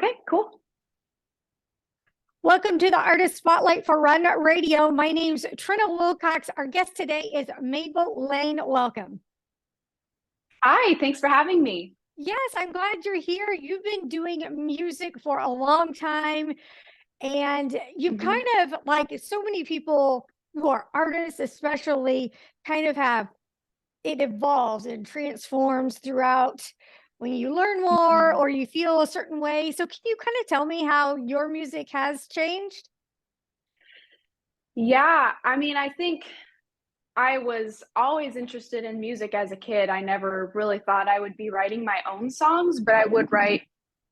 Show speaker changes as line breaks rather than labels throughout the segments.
Okay, cool.
Welcome to the Artist Spotlight for Run Radio. My name's Trina Wilcox. Our guest today is Mabel Laine. Welcome.
Hi, thanks for having me.
Yes, I'm glad you're here. You've been doing music for a long time, and you've
Mhm.
kind of, like so many people who are artists, especially, kind of have it evolves and transforms throughout when you learn more
Mhm.
or you feel a certain way. So, can you kind of tell me how your music has changed?
Yeah, I mean, I think I was always interested in music as a kid. I never really thought I would be writing my own songs, but I would write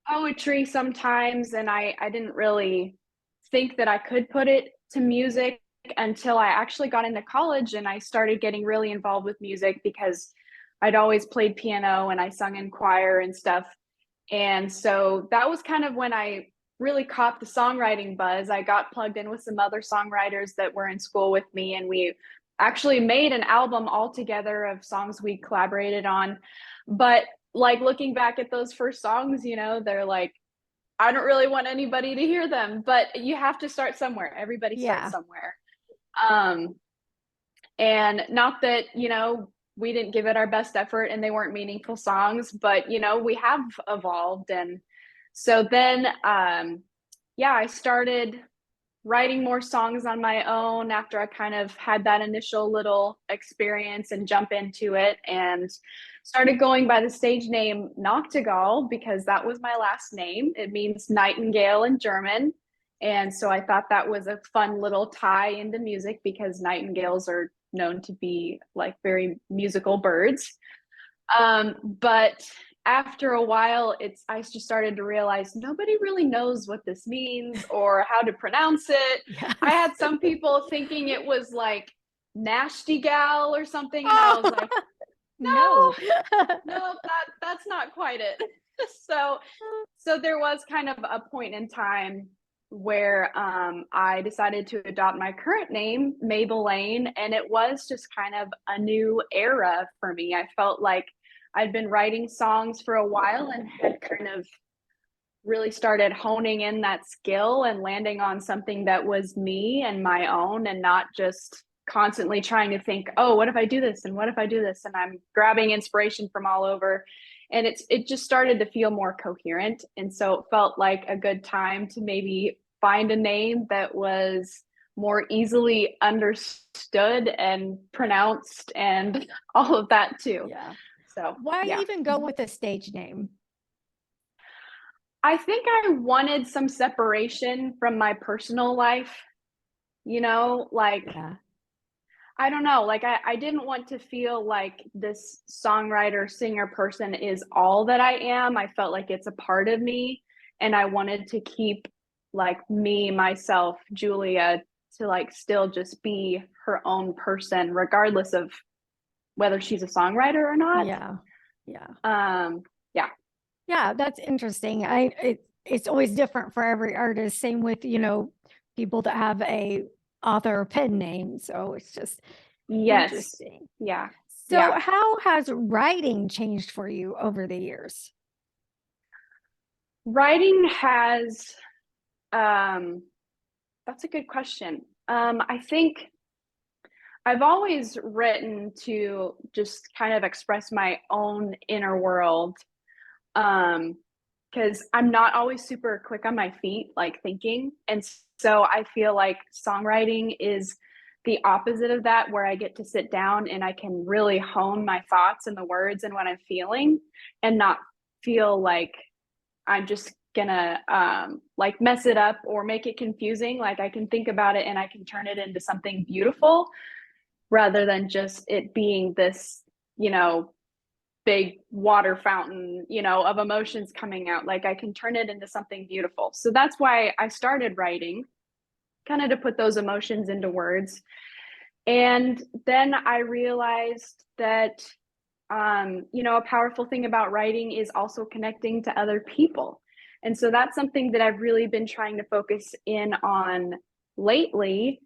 poetry sometimes, and I didn't really think that I could put it to music until I actually got into college and I started getting really involved with music because I'd always played piano and I sung in choir and stuff. And so that was kind of when I really caught the songwriting buzz. I got plugged in with some other songwriters that were in school with me, and we actually made an album all together of songs we collaborated on. But like looking back at those first songs, they're like, I don't really want anybody to hear them, but you have to start somewhere. Everybody starts
Yeah.
somewhere. Um, and not that, we didn't give it our best effort and they weren't meaningful songs, but, we have evolved. And so then, yeah, I started writing more songs on my own after I kind of had that initial little experience and jump into it, and started going by the stage name Noctigal because that was my last name. It means nightingale in German. And so I thought that was a fun little tie into music because nightingales are known to be like very musical birds. But after a while, I just started to realize nobody really knows what this means or how to pronounce it. I
Yes.
had some people thinking it was like nasty gal or something, and I was
Oh,
like,
no.
no, that's not quite it. so so there was kind of a point in time where I decided to adopt my current name, Mabel Laine, and it was just kind of a new era for me. I felt like I'd been writing songs for a while and had kind of really started honing in that skill and landing on something that was me and my own, and not just constantly trying to think, oh, what if I do this and what if I do this, and I'm grabbing inspiration from all over. And it just started to feel more coherent, and so it felt like a good time to maybe find a name that was more easily understood and pronounced and all of that too.
Yeah.
So
Why
yeah.
even go with a stage name?
I think I wanted some separation from my personal life, like,
Yeah.
I don't know, like I didn't want to feel like this songwriter, singer person is all that I am. I felt like it's a part of me, and I wanted to keep like me, myself, Julia, to like still just be her own person, regardless of whether she's a songwriter or not.
Yeah. Yeah.
Yeah.
Yeah, that's interesting. It's always different for every artist. Same with, people that have a author pen name. So it's just
Yes.
interesting.
Yeah.
So
Yeah.
how has writing changed for you over the years?
Writing has Um, that's a good question. I think I've always written to just kind of express my own inner world. Because I'm not always super quick on my feet, like thinking. And so I feel like songwriting is the opposite of that, where I get to sit down and I can really hone my thoughts and the words and what I'm feeling, and not feel like I'm just gonna like mess it up or make it confusing. Like I can think about it and I can turn it into something beautiful rather than just it being this, big water fountain, of emotions coming out. Like I can turn it into something beautiful. So that's why I started writing, kind of to put those emotions into words. And then I realized that a powerful thing about writing is also connecting to other people. And so that's something that I've really been trying to focus in on lately,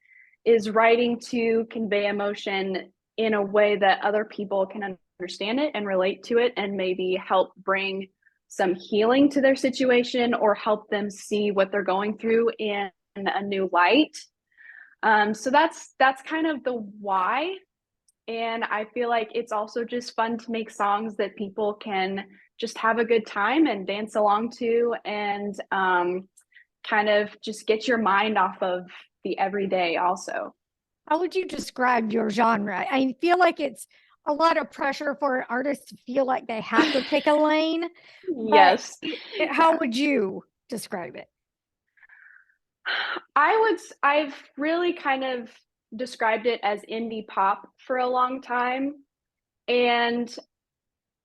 is writing to convey emotion in a way that other people can understand it and relate to it and maybe help bring some healing to their situation or help them see what they're going through in a new light. So that's kind of the why. And I feel like it's also just fun to make songs that people can just have a good time and dance along to, and kind of just get your mind off of the everyday also.
How would you describe your genre? I feel like it's a lot of pressure for an artist to feel like they have to pick a lane, but
Yes.
how
Yeah.
would you describe it?
I've really kind of described it as indie pop for a long time. And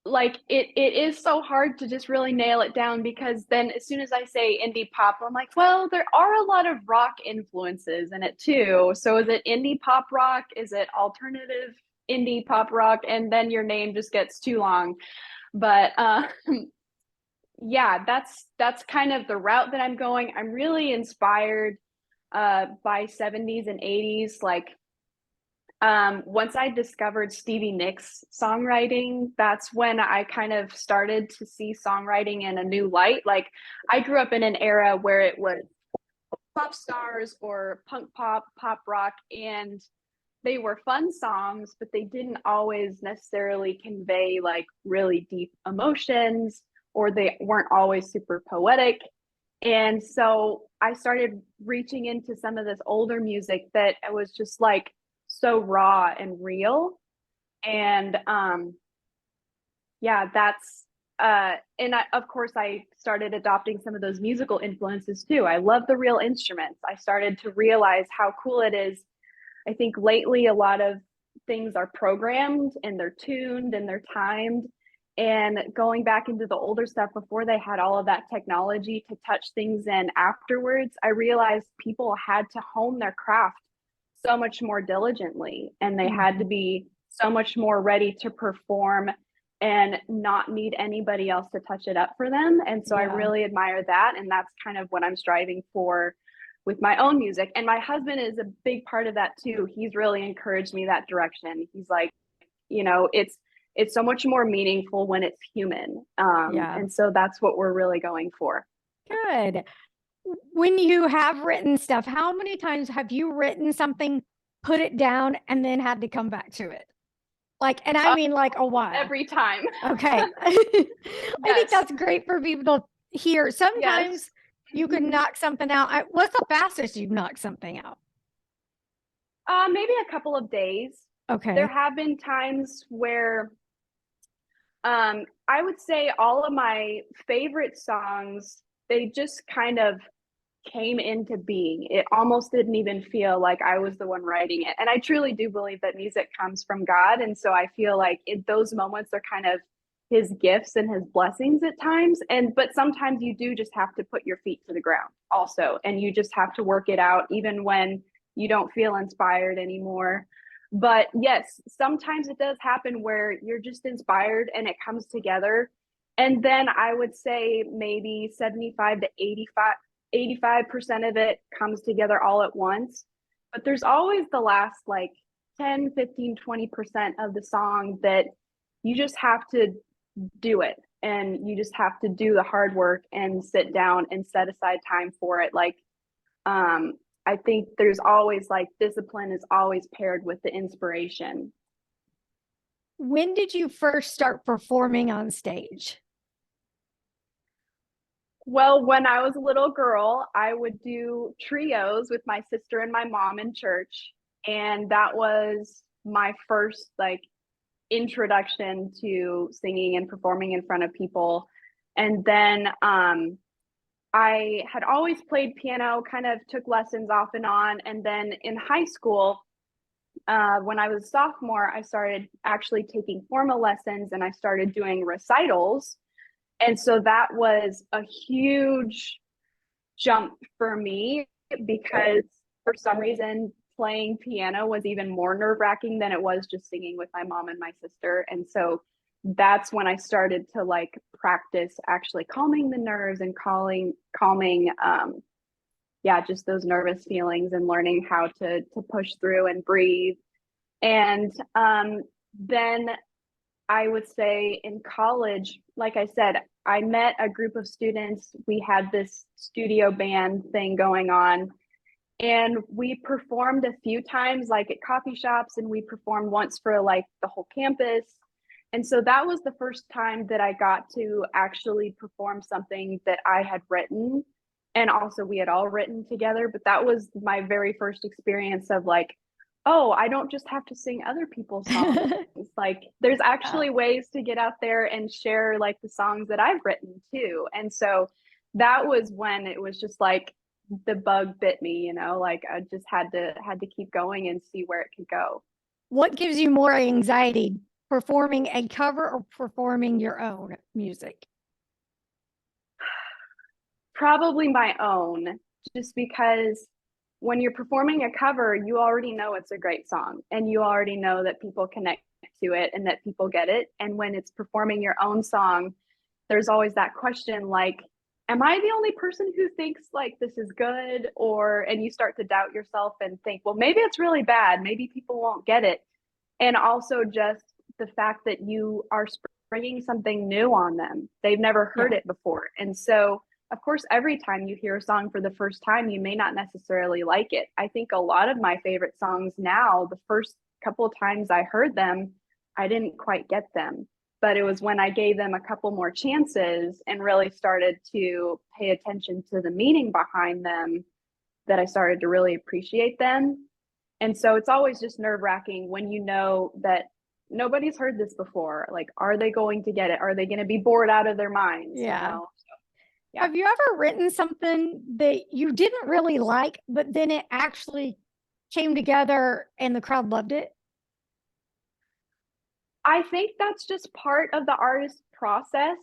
like it is so hard to just really nail it down, because then as soon as I say indie pop, I'm like, well, there are a lot of rock influences in it too. So is it indie pop rock? Is it alternative indie pop rock? And then your name just gets too long. But yeah, that's kind of the route that I'm going. I'm really inspired by 70s and 80s. Like once I discovered Stevie Nicks songwriting, that's when I kind of started to see songwriting in a new light. Like I grew up in an era where it was pop stars or punk pop, pop rock, and they were fun songs, but they didn't always necessarily convey like really deep emotions, or they weren't always super poetic. And so I started reaching into some of this older music that was just like so raw and real. And yeah, that's and of course I started adopting some of those musical influences too. I love the real instruments. I started to realize how cool it is. I think lately a lot of things are programmed and they're tuned and they're timed. And going back into the older stuff before they had all of that technology to touch things in afterwards, I realized people had to hone their craft so much more diligently, and they had to be so much more ready to perform and not need anybody else to touch it up for them. And so I
Yeah.
really admire that. And that's kind of what I'm striving for with my own music. And my husband is a big part of that too. He's really encouraged me that direction. He's like, it's so much more meaningful when it's human.
Yeah.
And so that's what we're really going for.
Good. When you have written stuff, how many times have you written something, put it down, and then had to come back to it? Like, and I
Uh,
mean like a while.
every time.
Okay. I think
Yes.
that's great for people to hear.
Yes.
Sometimes you can
Mhm.
knock something out. What's the fastest you've knocked something out?
Maybe a couple of days. There
Okay.
have been times where I would say all of my favorite songs, they just kind of came into being. It almost didn't even feel like I was the one writing it. And I truly do believe that music comes from God. And so I feel like in those moments are kind of his gifts and his blessings at times. And but sometimes you do just have to put your feet to the ground also. And you just have to work it out even when you don't feel inspired anymore. But yes, sometimes it does happen where you're just inspired and it comes together. And then I would say maybe 75 to 85% of it comes together all at once. But there's always the last like 10, 15, 20% of the song that you just have to do it. And you just have to do the hard work and sit down and set aside time for it. Like, um, I think there's always like discipline is always paired with the inspiration.
When did you first start performing on stage?
Well, when I was a little girl, I would do trios with my sister and my mom in church. And that was my first like introduction to singing and performing in front of people. And then I had always played piano, kind of took lessons off and on. And then in high school, when I was a sophomore, I started actually taking formal lessons and I started doing recitals. And so that was a huge jump for me, because for some reason playing piano was even more nerve-wracking than it was just singing with my mom and my sister. And so that's when I started to like practice actually calming the nerves and calming yeah, just those nervous feelings, and learning how to push through and breathe. And then I would say in college, like I said, I met a group of students. We had this studio band thing going on, and we performed a few times, like at coffee shops, and we performed once for like the whole campus. And so that was the first time that I got to actually perform something that I had written. And also, we had all written together. But that was my very first experience of like, oh, I don't just have to sing other people's songs. Like, there's
Yeah.
actually ways to get out there and share like the songs that I've written too. And so that was when it was just like the bug bit me, you know, like I just had to keep going and see where it could go.
What gives you more anxiety, performing a cover or performing your own music?
Probably my own, just because when you're performing a cover, you already know it's a great song and you already know that people connect to it and that people get it. And when it's performing your own song, there's always that question like, am I the only person who thinks like this is good? Or, and you start to doubt yourself and think, well, maybe it's really bad. Maybe people won't get it. And also just the fact that you are bringing something new on them. They've never heard
Yeah.
it before. And so, of course, every time you hear a song for the first time, you may not necessarily like it. I think a lot of my favorite songs now, the first couple of times I heard them, I didn't quite get them. But it was when I gave them a couple more chances and really started to pay attention to the meaning behind them that I started to really appreciate them. And so it's always just nerve wracking when you know that nobody's heard this before. Like, are they going to get it? Are they going to be bored out of their minds? You
Yeah.
know? So, yeah.
Have you ever written something that you didn't really like, but then it actually came together and the crowd loved it?
I think that's just part of the artist process.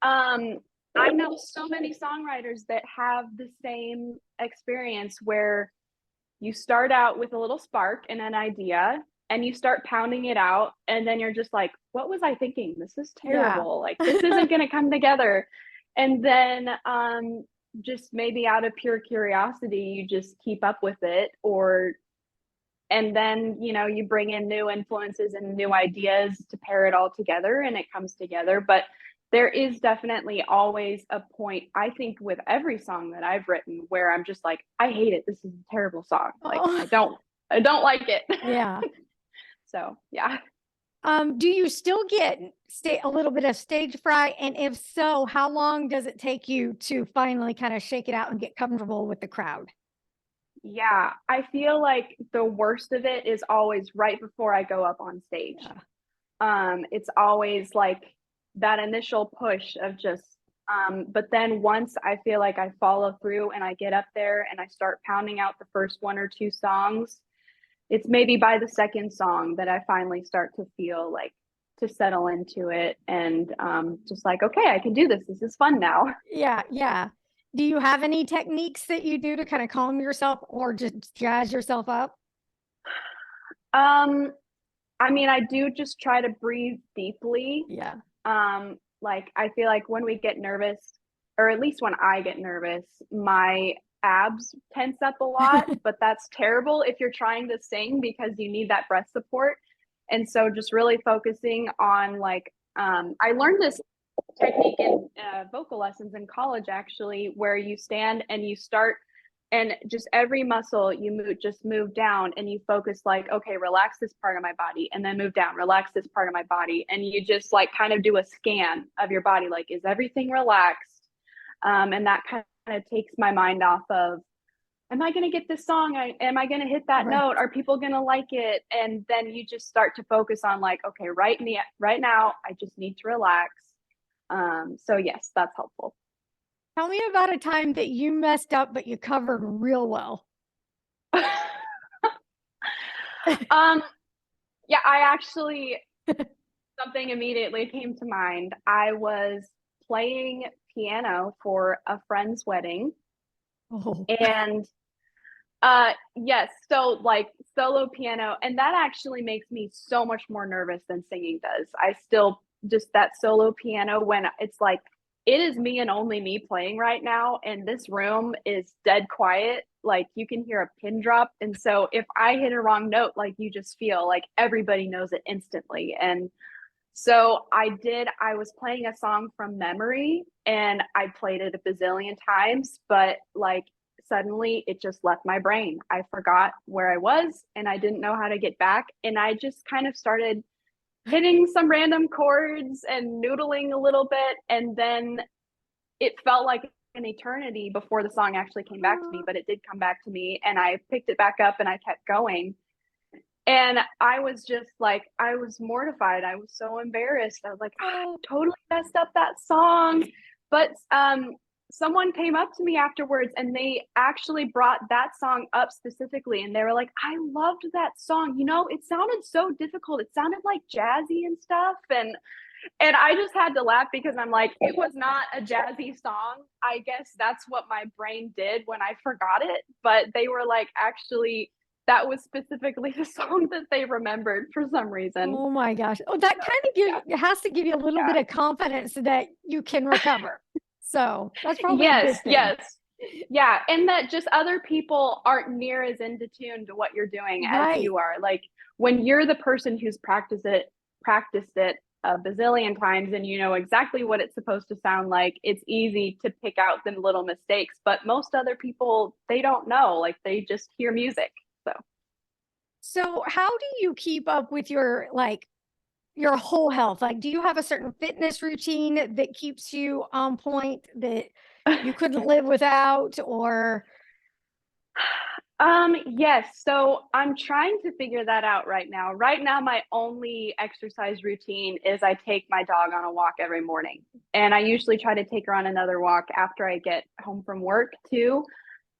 Um, I know so many songwriters that have the same experience where you start out with a little spark and an idea and you start pounding it out and then you're just like, what was I thinking? This is
Yeah.
terrible, like this isn't going to come together. And then just maybe out of pure curiosity you just keep up with it, or and then you know you bring in new influences and new ideas to pair it all together and it comes together. But there is definitely always a point, I think, with every song that I've written where I'm just like, I hate it, this is a terrible song, like
Oh,
I don't like it.
yeah.
So yeah.
Do you still get a little bit of stage fright? And if so, how long does it take you to finally kind of shake it out and get comfortable with the crowd?
Yeah, I feel like the worst of it is always right before I go up on stage.
Yeah.
It's always like that initial push of just but then once I feel like I follow through and I get up there and I start pounding out the first one or two songs, it's maybe by the second song that I finally start to feel like to settle into it and just like, okay, I can do this. This is fun now.
Yeah. Yeah. Do you have any techniques that you do to kind of calm yourself or just jazz yourself up?
Um, I mean, I do just try to breathe deeply.
Yeah.
Like I feel like when we get nervous, or at least when I get nervous, my abs tense up a lot, but that's terrible if you're trying to sing because you need that breath support. And so just really focusing on like I learned this technique in vocal lessons in college actually, where you stand and you start and just every muscle you move, just move down and you focus like, okay, relax this part of my body and then move down, relax this part of my body. And you just like kind of do a scan of your body, like, is everything relaxed? And that kind of takes my mind off of, am I going to get this song? Am I going to hit that
Right.
note? Are people going to like it? And then you just start to focus on like, okay, right now, I just need to relax. So yes, that's helpful.
Tell me about a time that you messed up, but you covered real well.
um, yeah, I actually, something immediately came to mind. I was playing piano for a friend's wedding,
Oh,
and yes, so like solo piano, and that actually makes me so much more nervous than singing does. I still just that solo piano when it's like it is me and only me playing right now, and this room is dead quiet. Like you can hear a pin drop, and so if I hit a wrong note, like you just feel like everybody knows it instantly. And So I was playing a song from memory and I played it a bazillion times, but like suddenly it just left my brain. I forgot where I was and I didn't know how to get back. And I just kind of started hitting some random chords and noodling a little bit. And then it felt like an eternity before the song actually came back to me, but it did come back to me and I picked it back up and I kept going. And I was just like, I was mortified. I was so embarrassed. I was like, I
Oh,
totally messed up that song. But someone came up to me afterwards and they actually brought that song up specifically. And they were like, I loved that song. You know, it sounded so difficult. It sounded like jazzy and stuff. And I just had to laugh because I'm like, it was not a jazzy song. I guess that's what my brain did when I forgot it. But they were like, actually, that was specifically the song that they remembered for some reason.
oh my gosh. Oh, that
So,
kind of
yeah.
it has to give you a little bit
Yeah.
of confidence that you can recover. So that's probably a
Yes,
good thing.
yes. Yeah, and that just other people aren't near as into tune to what you're doing as
Right.
you are. Like when you're the person who's practiced it a bazillion times and you know exactly what it's supposed to sound like, it's easy to pick out the little mistakes. But most other people, they don't know. Like they just hear music. So
So how do you keep up with your whole health? Like, do you have a certain fitness routine that keeps you on point that you couldn't live without? Or
yes. So I'm trying to figure that out right now. Right now, my only exercise routine is I take my dog on a walk every morning. And I usually try to take her on another walk after I get home from work too.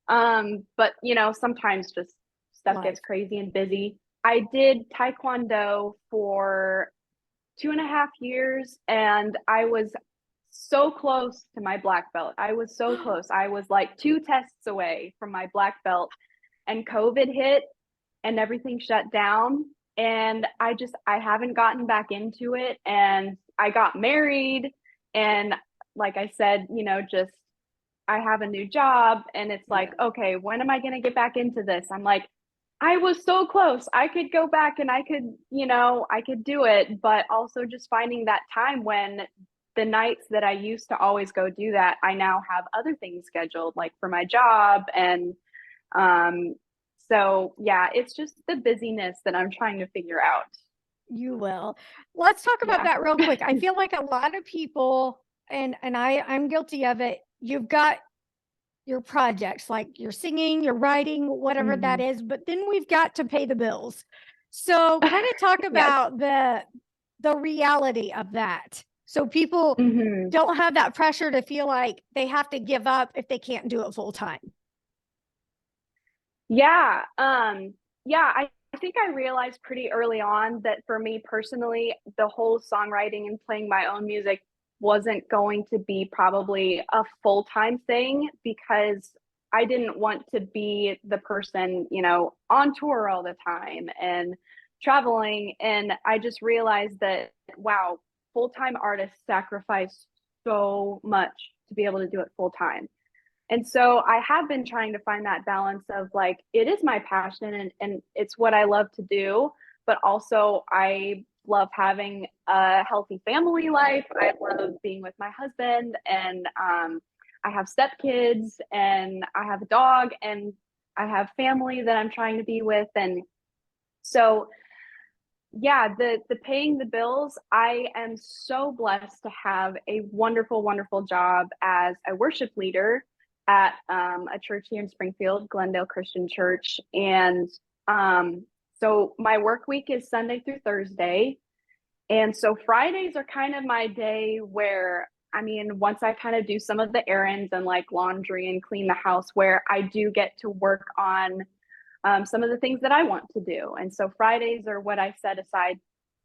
But you know, sometimes just stuff gets
life?
crazy and busy. I did Taekwondo for 2.5 years and I was so close to my black belt. I was so close. I was like two tests away from my black belt and COVID hit and everything shut down. And I haven't gotten back into it. And I got married. And like I said, you know, just I have a new job. And it's like,
Yeah.
okay, when am I going to get back into this? I'm like, I was so close. I could go back and I could, you know, I could do it. But also just finding that time when the nights that I used to always go do that, I now have other things scheduled, like for my job and um, so yeah, it's just the busyness that I'm trying to figure out.
You will. Let's talk about
Yeah.
that real quick. I feel like a lot of people, and I'm guilty of it. You've got your projects, like you're singing, you're writing, whatever that
Mhm.
is, but then we've got to pay the bills. So kind of talk
Yes.
about the reality of that. So people
Mhm.
don't have that pressure to feel like they have to give up if they can't do it full time.
Yeah. Yeah, I think I realized pretty early on that for me personally, the whole songwriting and playing my own music wasn't going to be probably a full-time thing because I didn't want to be the person, you know, on tour all the time and traveling. And I just realized that, wow, full-time artists sacrifice so much to be able to do it full time. And so I have been trying to find that balance of like, it is my passion and it's what I love to do, but also I love having a healthy family life. I love being with my husband and I have stepkids and I have a dog and I have family that I'm trying to be with. And so yeah, the paying the bills, I am so blessed to have a wonderful, wonderful job as a worship leader at a church here in Springfield, Glendale Christian Church. And so my work week is Sunday through Thursday. And so Fridays are kind of my day where, I mean, once I kind of do some of the errands and like laundry and clean the house, where I do get to work on some of the things that I want to do. And so Fridays are what I set aside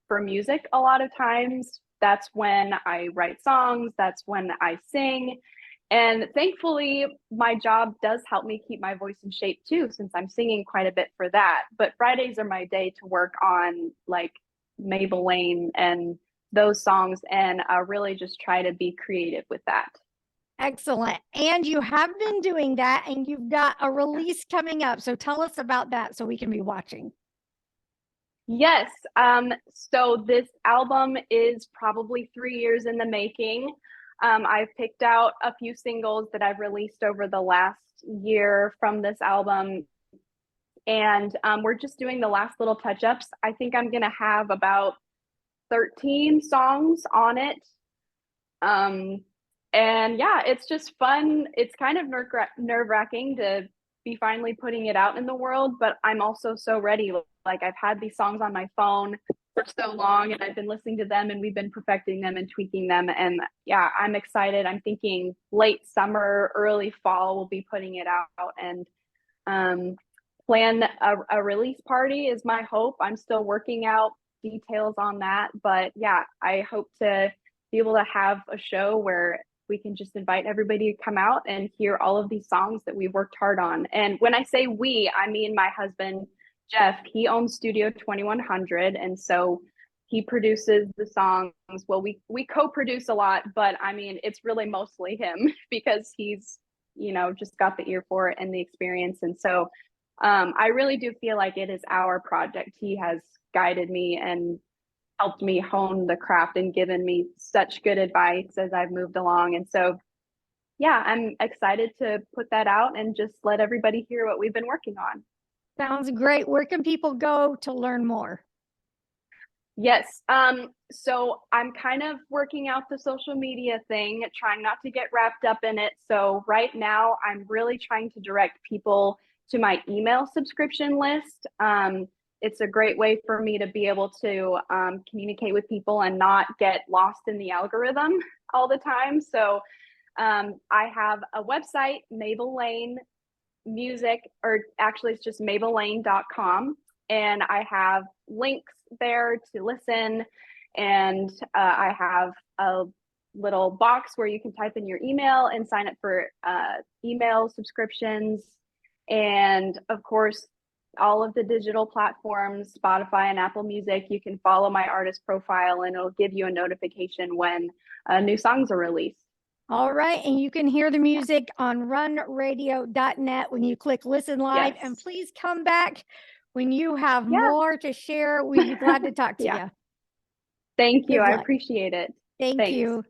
for music a lot of times. That's when I write songs, that's when I sing. And thankfully, my job does help me keep my voice in shape too, since I'm singing quite a bit for that. But Fridays are my day to work on like Mabel Laine and those songs and really just try to be creative with that.
Excellent. And you have been doing that, and you've got a
Yeah.
release coming up. So tell us about that so we can be watching.
Yes. So this album is probably 3 years in the making. I've picked out a few singles that I've released over the last year from this album, and we're just doing the last little touch ups. I think I'm going to have about 13 songs on it. Um, and yeah, it's just fun. It's kind of nerve wracking to be finally putting it out in the world, but I'm also so ready. Like, I've had these songs on my phone for so long, and I've been listening to them, and we've been perfecting them and tweaking them. And yeah, I'm excited. I'm thinking late summer, early fall, we'll be putting it out, and um, plan a release party is my hope. I'm still working out details on that, but yeah, I hope to be able to have a show where we can just invite everybody to come out and hear all of these songs that we've worked hard on. And when I say we, I mean my husband Jeff. He owns Studio 2100, and so he produces the songs. Well, we co-produce a lot, but I mean it's really mostly him because he's, just got the ear for it and the experience. And so I really do feel like it is our project. He has guided me and helped me hone the craft and given me such good advice as I've moved along. And so, yeah, I'm excited to put that out and just let everybody hear what we've been working on.
Sounds great. Where can people go to learn more?
Yes. So I'm kind of working out the social media thing, trying not to get wrapped up in it. So right now I'm really trying to direct people to my email subscription list. It's a great way for me to be able to communicate with people and not get lost in the algorithm all the time. So I have a website, Mabel Laine Music, or actually it's just mabellaine.com. And I have links there to listen. And I have a little box where you can type in your email and sign up for email subscriptions. And of course, all of the digital platforms, Spotify and Apple Music, you can follow my artist profile and it'll give you a notification when new songs are released.
All right. And you can hear the music on runradio.net when you click listen live.
Yes.
And please come back when you have
Yeah.
more to share. We'd be glad to talk to
Yeah.
you.
Thank you.
Good
I
luck.
appreciate it.
Thank
Thanks.
you.